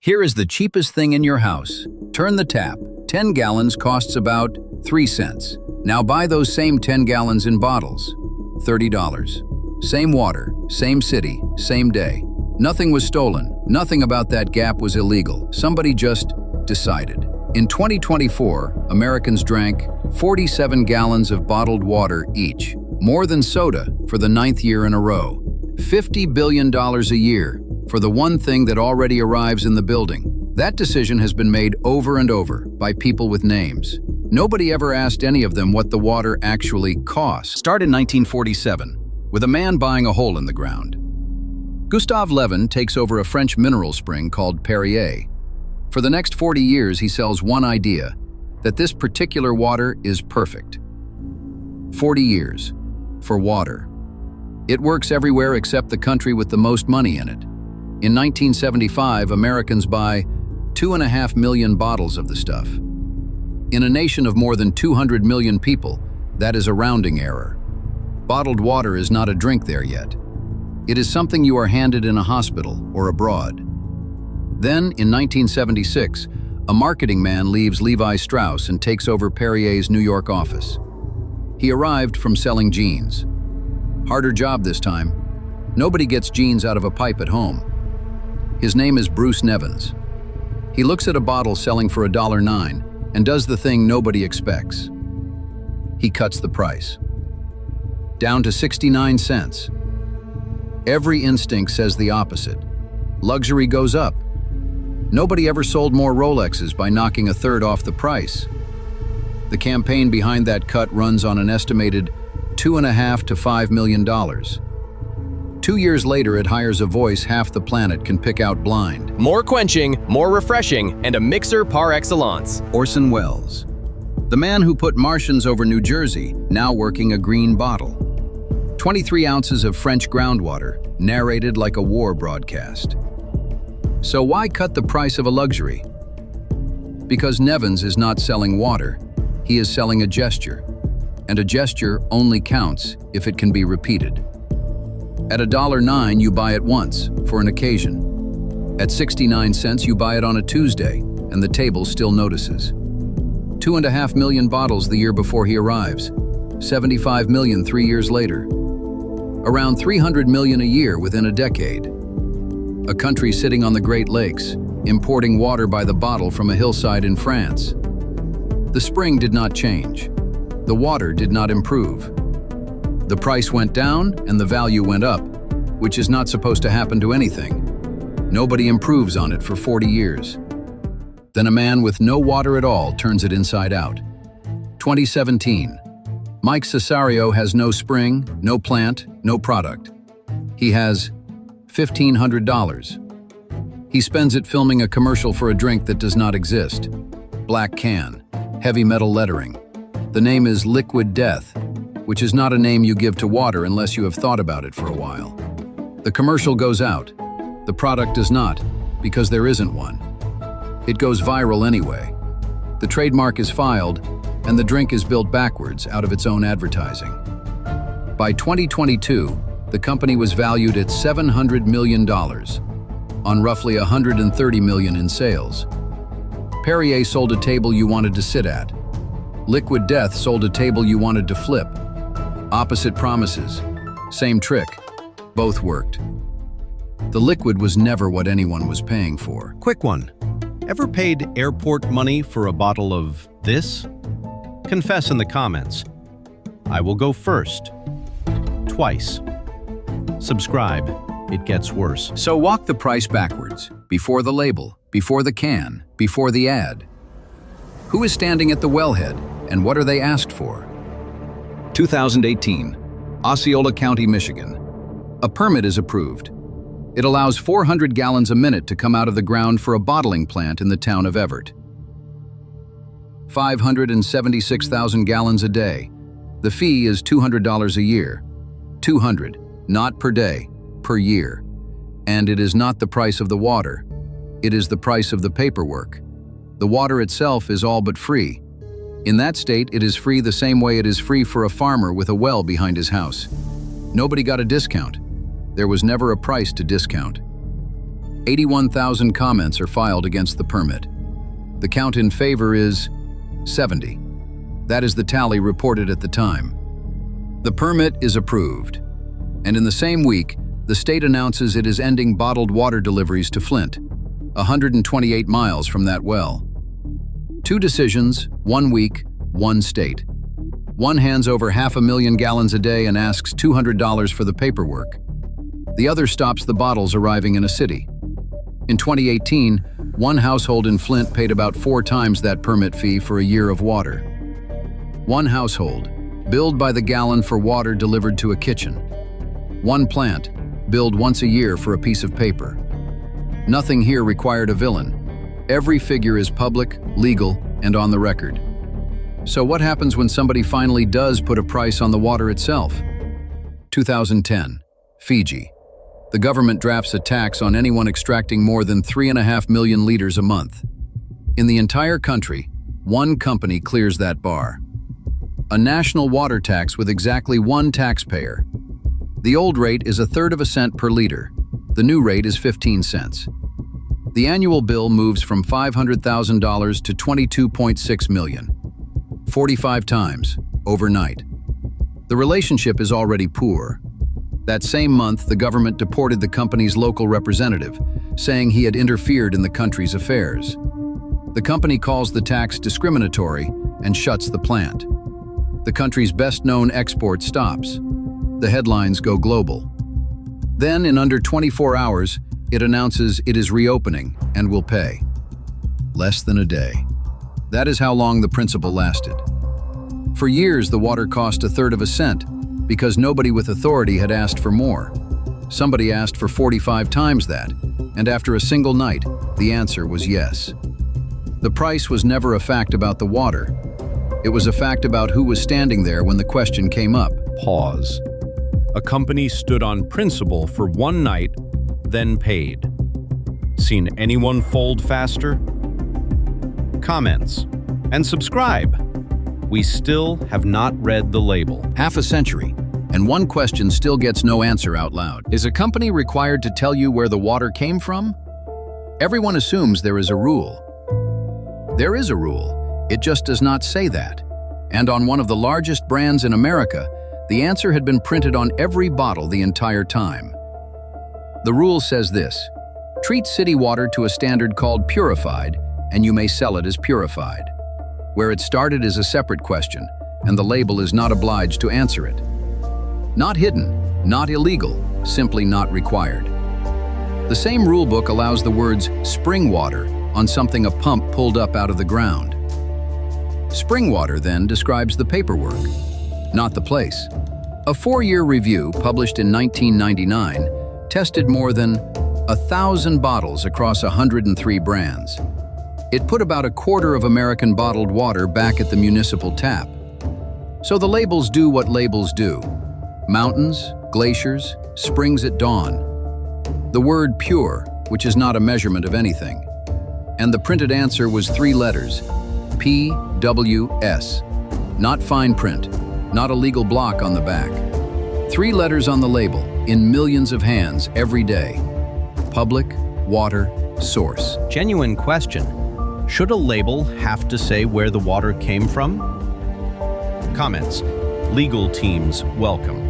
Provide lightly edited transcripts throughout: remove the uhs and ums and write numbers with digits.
Here is the cheapest thing in your house. Turn the tap. 10 gallons costs about 3 cents. Now buy those same 10 gallons in bottles. $30. Same water, same city, same day. Nothing was stolen. Nothing about that gap was illegal. Somebody just decided. In 2024, Americans drank 47 gallons of bottled water each, more than soda for the 9th year in a row. $50 billion a year for the one thing that already arrives in the building. That decision has been made over and over by people with names. Nobody ever asked any of them what the water actually costs. Start in 1947, with a man buying a hole in the ground. Gustave Levin takes over a French mineral spring called Perrier. For the next 40 years, he sells one idea, that this particular water is perfect. 40 years for water. It works everywhere except the country with the most money in it. In 1975, Americans buy 2.5 million bottles of the stuff. In a nation of more than 200 million people, that is a rounding error. Bottled water is not a drink there yet. It is something you are handed in a hospital or abroad. Then, in 1976, a marketing man leaves Levi Strauss and takes over Perrier's New York office. He arrived from selling jeans. Harder job this time. Nobody gets jeans out of a pipe at home. His name is Bruce Nevins. He looks at a bottle selling for $1.09 and does the thing nobody expects. He cuts the price down to 69 cents. Every instinct says the opposite. Luxury goes up. Nobody ever sold more Rolexes by knocking a third off the price. The campaign behind that cut runs on an estimated $2.5 to $5 million. 2 years later, it hires a voice half the planet can pick out blind. More quenching, more refreshing, and a mixer par excellence. Orson Welles, the man who put Martians over New Jersey, now working a green bottle. 23 ounces of French groundwater, narrated like a war broadcast. So why cut the price of a luxury? Because Nevins is not selling water, he is selling a gesture. And a gesture only counts if it can be repeated. At $1.09, you buy it once, for an occasion. At 69 cents, you buy it on a Tuesday, and the table still notices. 2.5 million bottles the year before he arrives, 75 million 3 years later. Around 300 million a year within a decade. A country sitting on the Great Lakes, importing water by the bottle from a hillside in France. The spring did not change. The water did not improve. The price went down and the value went up, which is not supposed to happen to anything. Nobody improves on it for 40 years. Then a man with no water at all turns it inside out. 2017. Mike Cesario has no spring, no plant, no product. He has $1,500. He spends it filming a commercial for a drink that does not exist. Black can, heavy metal lettering. The name is Liquid Death, which is not a name you give to water unless you have thought about it for a while. The commercial goes out. The product does not, because there isn't one. It goes viral anyway. The trademark is filed, and the drink is built backwards out of its own advertising. By 2022, the company was valued at $700 million, on roughly $130 million in sales. Perrier sold a table you wanted to sit at. Liquid Death sold a table you wanted to flip. Opposite promises, same trick, both worked. The liquid was never what anyone was paying for. Quick one. Ever paid airport money for a bottle of this? Confess in the comments. I will go first. Twice. Subscribe. It gets worse. So walk the price backwards, before the label, before the can, before the ad. Who is standing at the wellhead, and what are they asked for? 2018, Osceola County, Michigan. A permit is approved. It allows 400 gallons a minute to come out of the ground for a bottling plant in the town of Everett. 576,000 gallons a day. The fee is $200 a year. 200, not per day, per year. And it is not the price of the water. It is the price of the paperwork. The water itself is all but free. In that state, it is free the same way it is free for a farmer with a well behind his house. Nobody got a discount. There was never a price to discount. 81,000 comments are filed against the permit. The count in favor is 70. That is the tally reported at the time. The permit is approved, and in the same week, the state announces it is ending bottled water deliveries to Flint, 128 miles from that well. 2 decisions, 1 week, 1 state. One hands over 500,000 gallons a day and asks $200 for the paperwork. The other stops the bottles arriving in a city. In 2018, one household in Flint paid about 4 times that permit fee for a year of water. One household, billed by the gallon for water delivered to a kitchen. One plant, billed once a year for a piece of paper. Nothing here required a villain. Every figure is public, legal, and on the record. So what happens when somebody finally does put a price on the water itself? 2010, Fiji. The government drafts a tax on anyone extracting more than 3.5 million liters a month. In the entire country, one company clears that bar. A national water tax with exactly one taxpayer. The old rate is 1/3 of a cent per liter. The new rate is 15 cents. The annual bill moves from $500,000 to $22.6 million. 45 times, overnight. The relationship is already poor. That same month, the government deported the company's local representative, saying he had interfered in the country's affairs. The company calls the tax discriminatory and shuts the plant. The country's best-known export stops. The headlines go global. Then, in under 24 hours, it announces it is reopening and will pay. Less than a day. That is how long the principle lasted. For years, the water cost 1/3 of a cent because nobody with authority had asked for more. Somebody asked for 45 times that, and after a single night, the answer was yes. The price was never a fact about the water. It was a fact about who was standing there when the question came up. Pause. A company stood on principle for one night, then paid. Seen anyone fold faster? Comments and subscribe. We still have not read the label. Half a century, and one question still gets no answer out loud. Is a company required to tell you where the water came from? Everyone assumes there is a rule. There is a rule. It just does not say that. And on one of the largest brands in America, the answer had been printed on every bottle the entire time. The rule says this: treat city water to a standard called purified, and you may sell it as purified. Where it started is a separate question, and the label is not obliged to answer it. Not hidden, not illegal, simply not required. The same rulebook allows the words spring water on something a pump pulled up out of the ground. Spring water then describes the paperwork, not the place. A 4-year review published in 1999 tested more than 1,000 bottles across 103 brands. It put about 1/4 of American bottled water back at the municipal tap. So the labels do what labels do. Mountains, glaciers, springs at dawn. The word pure, which is not a measurement of anything. And the printed answer was 3 letters, P.W.S. Not fine print, not a legal block on the back. 3 letters on the label, in millions of hands every day. Public, water, source. Genuine question. Should a label have to say where the water came from? Comments. Legal teams welcome.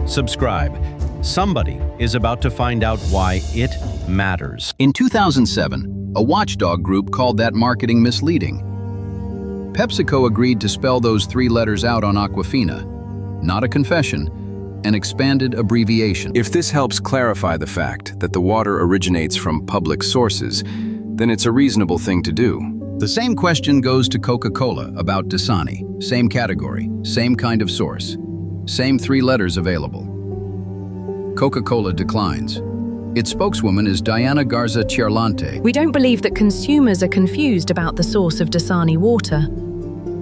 Subscribe. Somebody is about to find out why it matters. In 2007, a watchdog group called that marketing misleading. PepsiCo agreed to spell those 3 letters out on Aquafina, not a confession, an expanded abbreviation. If this helps clarify the fact that the water originates from public sources, then it's a reasonable thing to do. The same question goes to Coca-Cola about Dasani. Same category, same kind of source, same 3 letters available. Coca-Cola declines. Its spokeswoman is Diana Garza Ciarlante. We don't believe that consumers are confused about the source of Dasani water.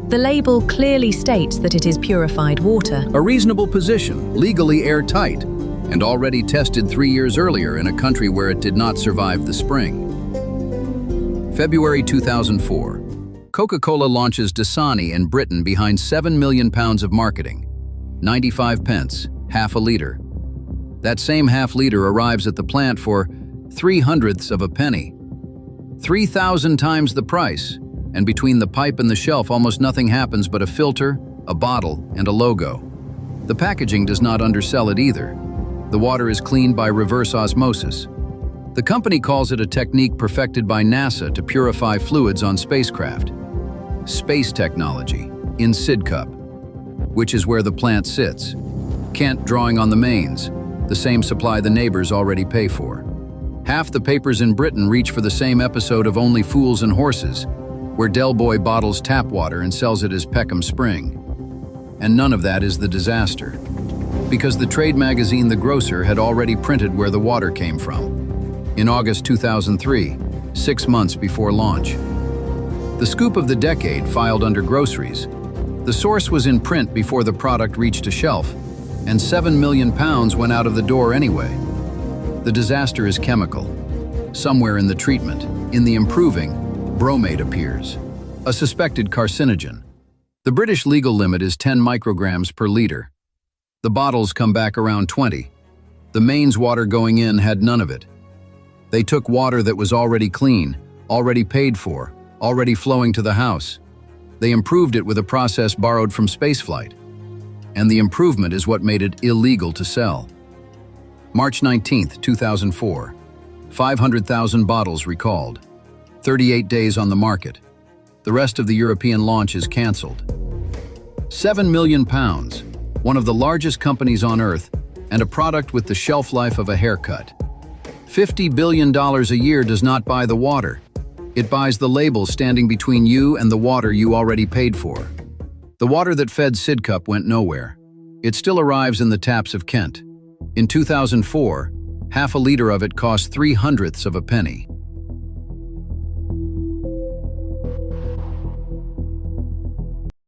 The label clearly states that it is purified water. A reasonable position, legally airtight, and already tested 3 years earlier in a country where it did not survive the spring. February 2004. Coca-Cola launches Dasani in Britain behind 7 million pounds of marketing. 95 pence, half a liter. That same half liter arrives at the plant for 0.03 of a penny. 3,000 times the price, and between the pipe and the shelf almost nothing happens but a filter, a bottle, and a logo. The packaging does not undersell it either. The water is cleaned by reverse osmosis. The company calls it a technique perfected by NASA to purify fluids on spacecraft. Space technology, in SIDCUP, which is where the plant sits. Kent drawing on the mains, the same supply the neighbors already pay for. Half the papers in Britain reach for the same episode of Only Fools and Horses, where Del Boy bottles tap water and sells it as Peckham Spring. And none of that is the disaster, because the trade magazine The Grocer had already printed where the water came from. In August 2003, 6 months before launch. The scoop of the decade filed under groceries. The source was in print before the product reached a shelf, and £7 million went out of the door anyway. The disaster is chemical. Somewhere in the treatment, in the improving, bromate appears, a suspected carcinogen. The British legal limit is 10 micrograms per liter. The bottles come back around 20. The mains water going in had none of it. They took water that was already clean, already paid for, already flowing to the house. They improved it with a process borrowed from spaceflight. And the improvement is what made it illegal to sell. March 19, 2004. 500,000 bottles recalled. 38 days on the market. The rest of the European launch is cancelled. £7 million, one of the largest companies on Earth, and a product with the shelf life of a haircut. $50 billion a year does not buy the water. It buys the label standing between you and the water you already paid for. The water that fed SIDCUP went nowhere. It still arrives in the taps of Kent. In 2004, half a liter of it cost 0.03 of a penny.